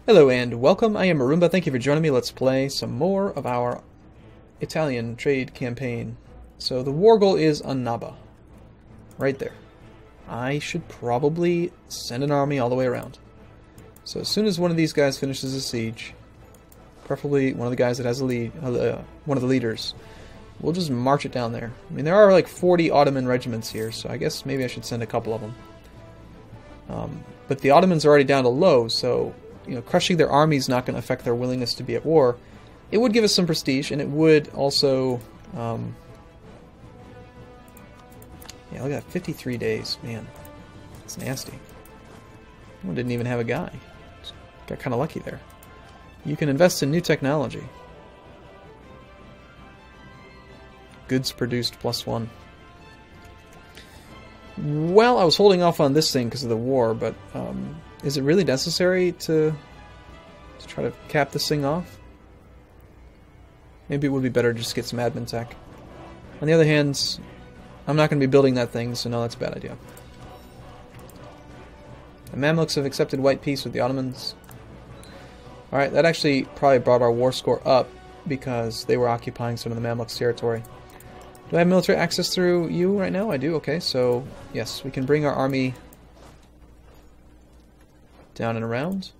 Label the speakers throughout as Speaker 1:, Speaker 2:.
Speaker 1: Hello and welcome, I am Arumba, thank you for joining me. Let's play some more of our Italian trade campaign. So the war goal is Annaba. Right there. I should probably send an army all the way around. So as soon as one of these guys finishes a siege, preferably one of the guys that has a lead, one of the leaders, we'll just march it down there. I mean, there are like 40 Ottoman regiments here, so I guess maybe I should send a couple of them. But the Ottomans are already down to low, so crushing their army is not going to affect their willingness to be at war. It would give us some prestige, and it would also... yeah, look at that, 53 days. Man, that's nasty. One didn't even have a guy. Got kind of lucky there. You can invest in new technology. Goods produced +1. Well, I was holding off on this thing because of the war, but is it really necessary to try to cap this thing off? Maybe it would be better just to get some admin tech. On the other hand, I'm not going to be building that thing, so no, that's a bad idea. The Mamluks have accepted white peace with the Ottomans. Alright, that actually probably brought our war score up because they were occupying some of the Mamluks' territory. Do I have military access through you right now? I do, okay, so yes, we can bring our army down and around.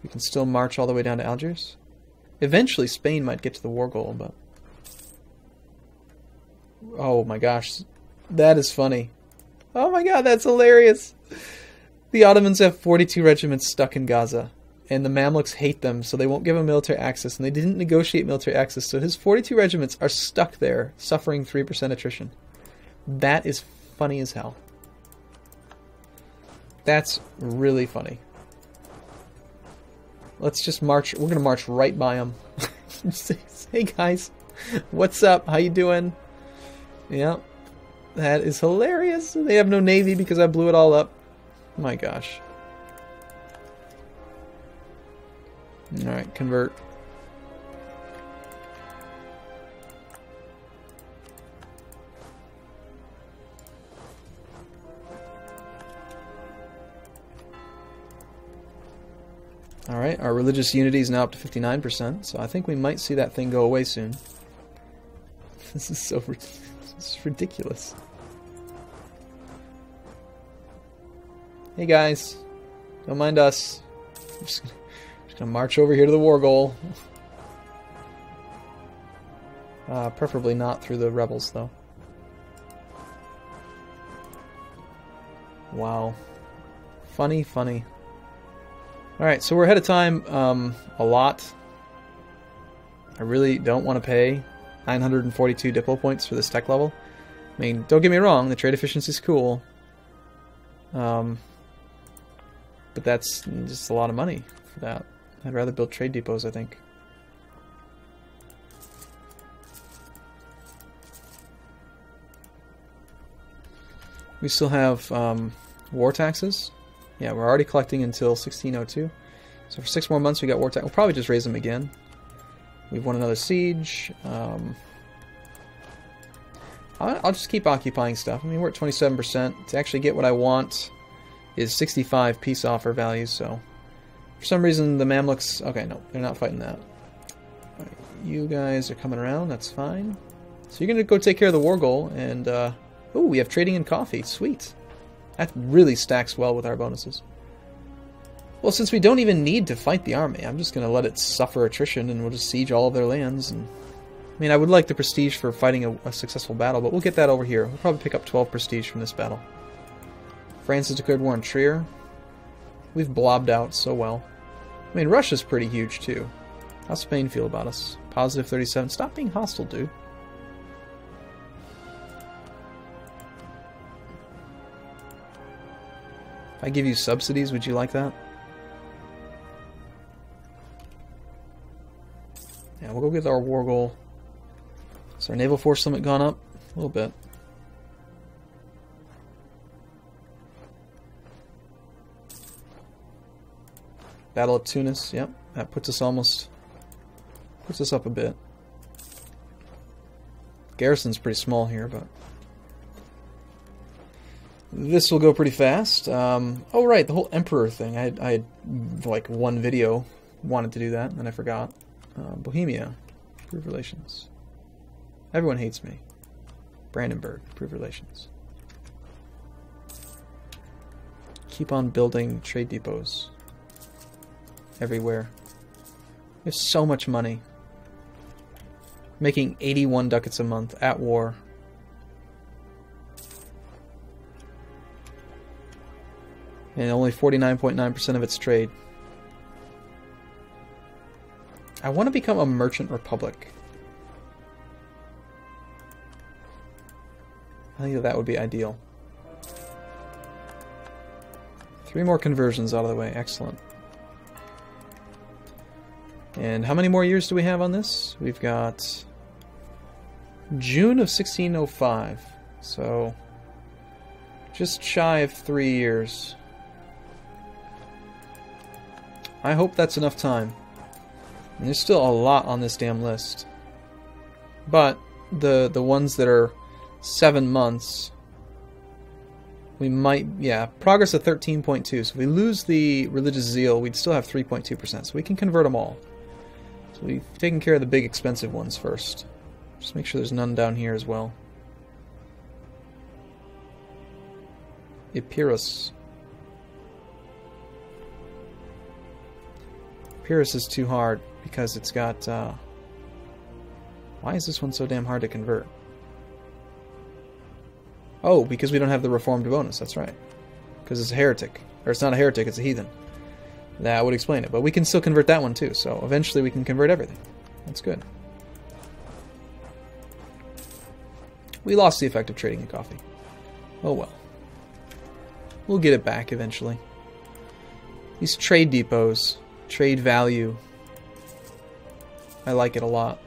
Speaker 1: We can still march all the way down to Algiers. Eventually Spain might get to the war goal, but... oh my gosh, that is funny. Oh my god, that's hilarious! The Ottomans have 42 regiments stuck in Gaza, and the Mamluks hate them, so they won't give them military access, and they didn't negotiate military access, so his 42 regiments are stuck there, suffering 3% attrition. That is funny as hell. That's really funny. Let's just march. We're gonna march right by them. Hey guys, what's up? How you doing? Yeah, that is hilarious. They have no navy because I blew it all up. My gosh. All right, convert. Alright, our religious unity is now up to 59%, so I think we might see that thing go away soon. This is so this is ridiculous. Hey guys, don't mind us. I'm just gonna march over here to the war goal. Preferably not through the rebels, though. Wow. Funny, funny. Alright, so we're ahead of time a lot. I really don't want to pay 942 Diplo points for this tech level. I mean, don't get me wrong, the trade efficiency is cool. But that's just a lot of money for that. I'd rather build trade depots, I think. We still have war taxes. Yeah, we're already collecting until 1602. So for 6 more months we got war tax. We'll probably just raise them again. We've won another siege. I'll just keep occupying stuff. I mean, we're at 27%. To actually get what I want is 65 peace offer values, so... for some reason the Mamluks... okay, no, they're not fighting that. Right, you guys are coming around, that's fine. So you're going to go take care of the war goal, and... oh, we have trading and coffee. Sweet. That really stacks well with our bonuses. Well, since we don't even need to fight the army, I'm just going to let it suffer attrition and we'll just siege all of their lands. And I mean, I would like the prestige for fighting a successful battle, but we'll get that over here. We'll probably pick up 12 prestige from this battle. France has declared war on Trier. We've blobbed out so well. I mean, Russia's pretty huge, too. How's Spain feel about us? Positive 37. Stop being hostile, dude. If I give you subsidies, would you like that? Yeah, we'll go get our war goal. Has our naval force limit gone up? A little bit. Battle of Tunis, yep. That puts us up a bit. Garrison's pretty small here, but This will go pretty fast. Oh, right, the whole Emperor thing. I had like one video wanted to do that, and then I forgot. Bohemia, improve relations. Everyone hates me. Brandenburg, improve relations. Keep on building trade depots everywhere. We have so much money. Making 81 ducats a month at war. And only 49.9% of its trade. I want to become a merchant republic. I think that would be ideal. 3 more conversions out of the way. Excellent. And how many more years do we have on this? We've got June of 1605. So just shy of 3 years. I hope that's enough time. And there's still a lot on this damn list. But the ones that are 7 months, we might, yeah, progress of 13.2. So if we lose the religious zeal, we'd still have 3.2%. So we can convert them all. So we've taken care of the big expensive ones first. Just make sure there's none down here as well. Epirus. Epirus is too hard because it's got... why is this one so damn hard to convert? Oh, because we don't have the reformed bonus, that's right. Because it's a heretic. Or it's not a heretic, it's a heathen. That would explain it. But we can still convert that one too, so eventually we can convert everything. That's good. We lost the effect of trading in coffee. Oh well. We'll get it back eventually. These trade depots, trade value, I like it a lot.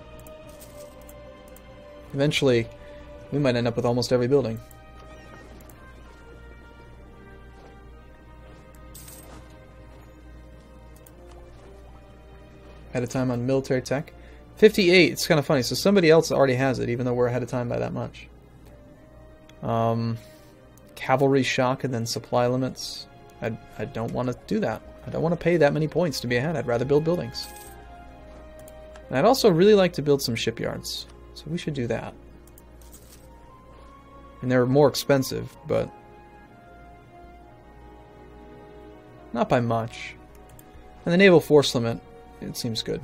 Speaker 1: Eventually, we might end up with almost every building. Ahead of time on military tech. 58, it's kind of funny. So somebody else already has it, even though we're ahead of time by that much. Cavalry shock and then supply limits. I don't want to do that. I don't want to pay that many points to be ahead. I'd rather build buildings. And I'd also really like to build some shipyards. So we should do that. And they're more expensive, but not by much. And the naval force limit, it seems good.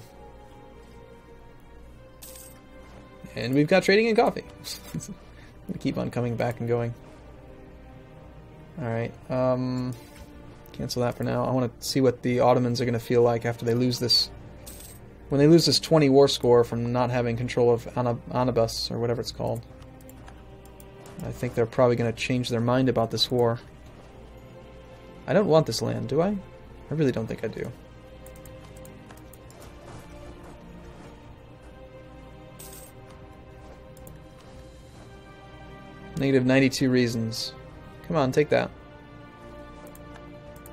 Speaker 1: And we've got trading in coffee. We keep on coming back and going. Alright, cancel that for now. I want to see what the Ottomans are going to feel like after they lose this. When they lose this 20 war score from not having control of Anabas, or whatever it's called. I think they're probably going to change their mind about this war. I don't want this land, do I? I really don't think I do. Negative 92 reasons. Come on, take that.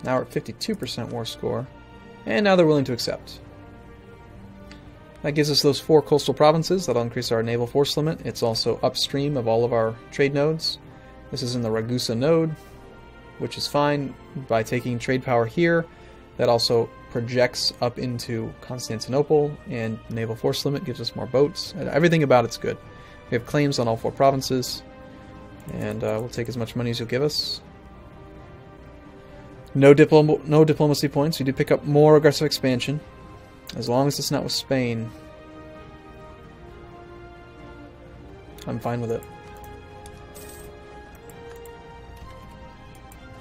Speaker 1: Now we're at 52% war score. And now they're willing to accept. That gives us those 4 coastal provinces. That'll increase our naval force limit. It's also upstream of all of our trade nodes. This is in the Ragusa node, which is fine. By taking trade power here, that also projects up into Constantinople, and naval force limit gives us more boats. And everything about it's good. We have claims on all 4 provinces. And we'll take as much money as you'll give us. No diplomacy points. We do pick up more aggressive expansion. As long as it's not with Spain. I'm fine with it.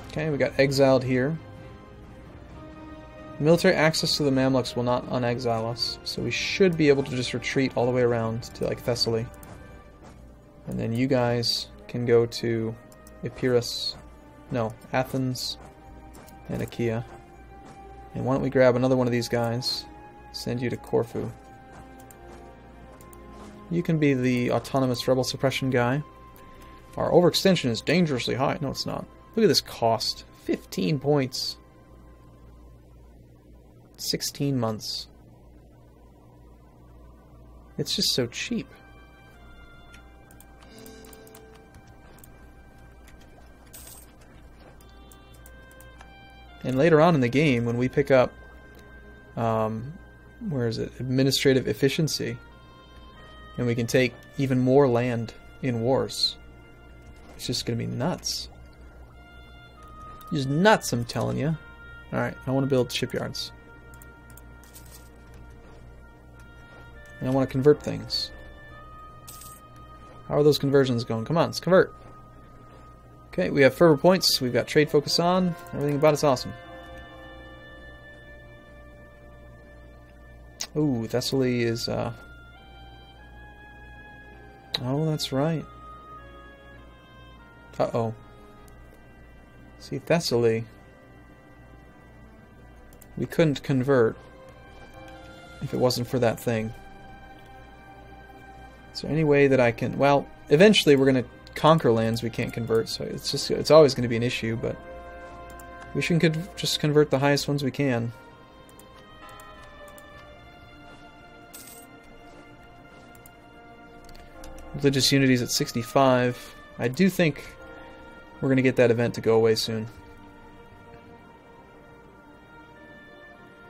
Speaker 1: Okay, we got exiled here. Military access to the Mamluks will not unexile us. So we should be able to just retreat all the way around to like Thessaly. And then you guys can go to Epirus, no, Athens and Achaia. And why don't we grab another one of these guys, send you to Corfu. You can be the autonomous rebel suppression guy. Our overextension is dangerously high. No, it's not. Look at this cost. 15 points. 16 months. It's just so cheap. And later on in the game, when we pick up, where is it? Administrative efficiency. And we can take even more land in wars. It's just going to be nuts. Just nuts, I'm telling you. Alright, I want to build shipyards. And I want to convert things. How are those conversions going? Come on, let's convert. Okay, we have fervor points. We've got trade focus on. Everything about it's awesome. Ooh, Thessaly is, Oh, that's right. Uh-oh. See, Thessaly, we couldn't convert if it wasn't for that thing. Is there any way that I can... Well, eventually we're going to conquer lands we can't convert, so it's always going to be an issue, but we should just convert the highest ones we can. Religious Unity is at 65. I do think we're going to get that event to go away soon.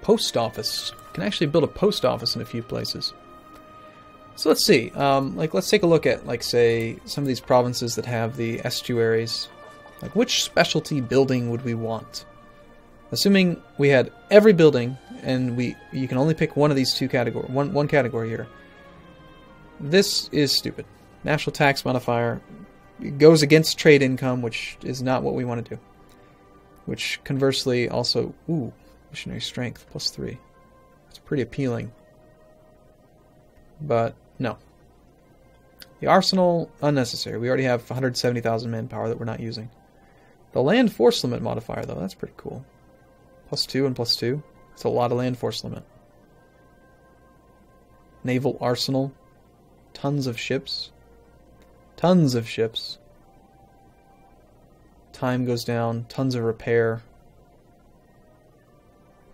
Speaker 1: Post office. You can actually build a post office in a few places. So let's see. Let's take a look at, say, some of these provinces that have the estuaries. Like, which specialty building would we want? Assuming we had every building, and you can only pick one of these two categories, one category here. This is stupid. National tax modifier goes against trade income, which is not what we want to do. Which conversely also, ooh, missionary strength +3. It's pretty appealing. But no. The arsenal, unnecessary. We already have 170,000 manpower that we're not using. The land force limit modifier, though, that's pretty cool. +2 and +2. That's a lot of land force limit. Naval arsenal. Tons of ships. Tons of ships. Time goes down. Tons of repair.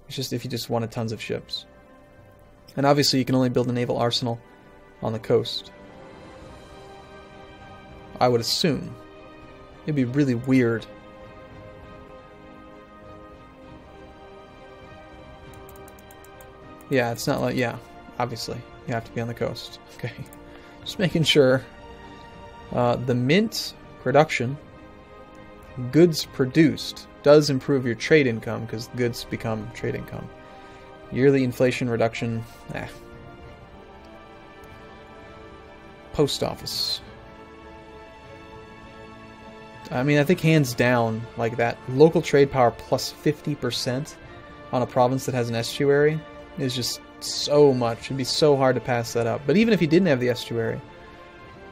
Speaker 1: It's just if you just wanted tons of ships. And obviously you can only build a naval arsenal on the coast. I would assume. It'd be really weird. Yeah, it's not like... Yeah, obviously. You have to be on the coast. Okay. Just making sure. The mint production, goods produced, does improve your trade income because goods become trade income. Yearly inflation reduction, Post office. I mean, I think hands down, like that local trade power plus 50% on a province that has an estuary is just so much. It'd be so hard to pass that up. But even if you didn't have the estuary,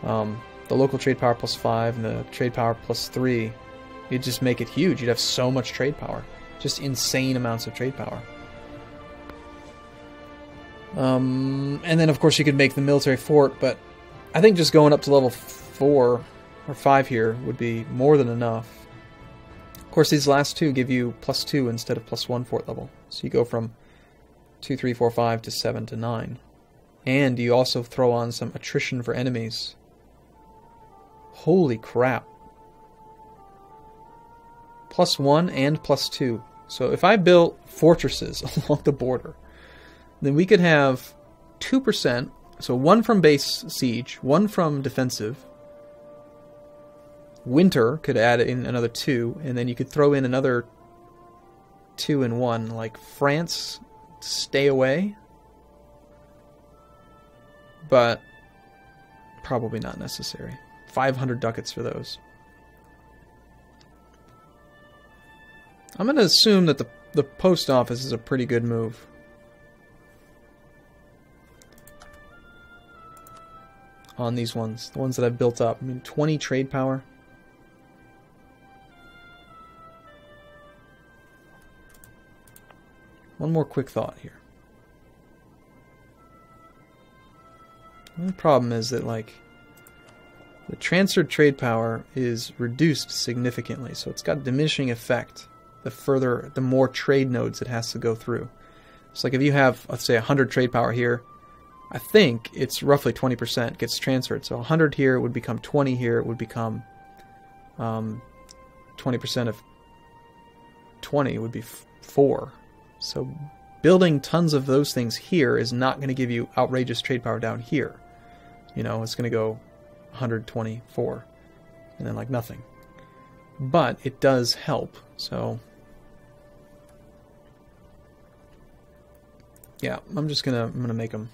Speaker 1: the local trade power +5 and the trade power +3, you'd just make it huge. You'd have so much trade power. Just insane amounts of trade power. And then, of course, you could make the military fort, but I think just going up to level 4 or 5 here would be more than enough. Of course, these last two give you +2 instead of +1 fort level. So you go from 2, 3, 4, 5 to 7 to 9. And you also throw on some attrition for enemies. Holy crap. +1 and +2. So if I built fortresses along the border, then we could have 2%, so 1 from base siege, 1 from defensive. Winter could add in another 2, and then you could throw in another 2 and 1, like France, stay away. But probably not necessary. 500 ducats for those. I'm going to assume that the post office is a pretty good move. On these ones, the ones that I've built up. I mean, 20 trade power. One more quick thought here. The problem is that, like, the transferred trade power is reduced significantly, so it's got a diminishing effect the more trade nodes it has to go through. So, like, if you have, let's say, 100 trade power here, I think it's roughly 20% gets transferred. So 100 here would become 20 here. It would become 20% of 120 would be 4. So building tons of those things here is not going to give you outrageous trade power down here. You know, it's going to go 124 and then like nothing. But it does help, so yeah, I'm gonna make them.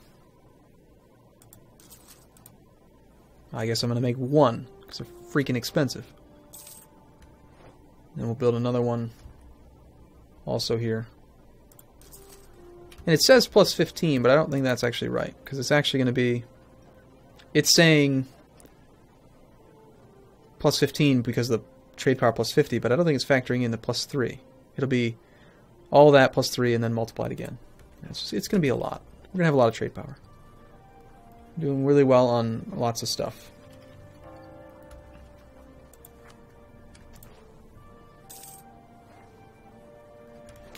Speaker 1: I guess I'm gonna make one because they're freaking expensive. Then we'll build another one also here. And it says plus 15, but I don't think that's actually right because it's actually going to be. It's saying plus 15 because of the trade power plus 50, but I don't think it's factoring in the plus 3. It'll be all that plus 3 and then multiplied again. It's going to be a lot. We're going to have a lot of trade power. Doing really well on lots of stuff.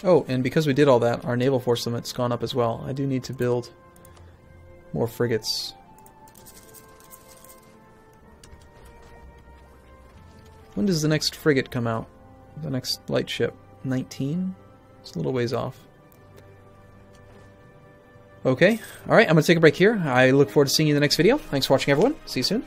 Speaker 1: Oh, and because we did all that, our naval force limit's gone up as well. I do need to build more frigates. When does the next frigate come out? The next light ship? 19? It's a little ways off. Okay. Alright, I'm going to take a break here. I look forward to seeing you in the next video. Thanks for watching, everyone. See you soon.